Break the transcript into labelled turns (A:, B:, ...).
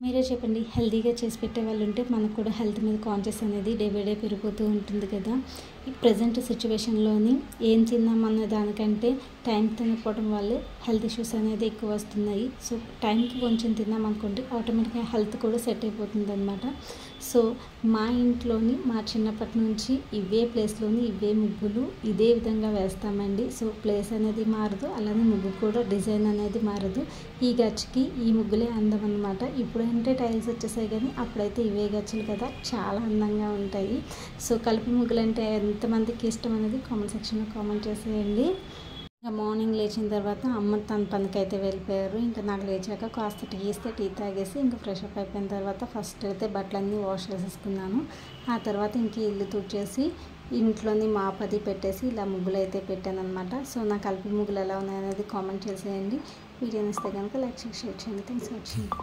A: మీరే చెప్పండి. హెల్తీగా చేసి పెట్టేవాళ్ళు ఉంటే మనకు కూడా హెల్త్ మీద కాన్షియస్ అనేది డే బై డే పెరిగిపోతూ ఉంటుంది కదా! ఈ ప్రెజెంట్ సిట్యుయేషన్‌లోని ఏం తిందామన్న దానికంటే టైం తినకపోవడం వల్లే హెల్త్ ఇష్యూస్ అనేది ఎక్కువ వస్తున్నాయి. సో, టైంకి కొంచెం తిన్నామనుకోండి ఆటోమేటిక్‌గా హెల్త్ కూడా సెట్ అయిపోతుందనమాట. సో, మా ఇంట్లోని మా చిన్నప్పటి నుంచి ఇవే ప్లేస్‌లోని ఇవే ముగ్గులు ఇదే విధంగా వేస్తామండి. సో, ప్లేస్ అనేది మారదు. అలానే ముగ్గు కూడా డిజైన్ అనేది మారదు. ఈ గచ్చుకి ఈ ముగ్గులే అందం అనమాట. ఇప్పుడంటే టైల్స్ వచ్చేసాయి కానీ అప్పుడైతే ఇవే గచ్చులు కదా! చాలా అందంగా ఉంటాయి. సో, కలుపు ముగ్గులంటే ఎంతమందికి ఇష్టం అనేది కామెంట్ సెక్షన్‌లో కామెంట్ చేసేయండి. ఇంకా మార్నింగ్ లేచిన తర్వాత అమ్మ తన పనికైతే వెళ్ళిపోయారు. ఇంకా నాకు లేచాక కాస్త టీ ఇస్తే టీ తాగేసి ఇంకా ఫ్రెష్ అప్ అయిపోయిన తర్వాత ఫస్ట్ అయితే బట్టలన్నీ వాష్ చేసేసుకున్నాను. ఆ తర్వాత ఇంక ఇల్లు తుడిచేసి ఇంట్లోని మాప్ అది పెట్టేసి ఇలా ముగ్గులు అయితే పెట్టాననమాట. సో, నా కలుపు ముగ్గులు ఎలా ఉన్నాయనేది కామెంట్ చేసేయండి. వీడియో నచ్చితే కనుక లైక్ చేసి షేర్ చేయండి. Thanks for watching.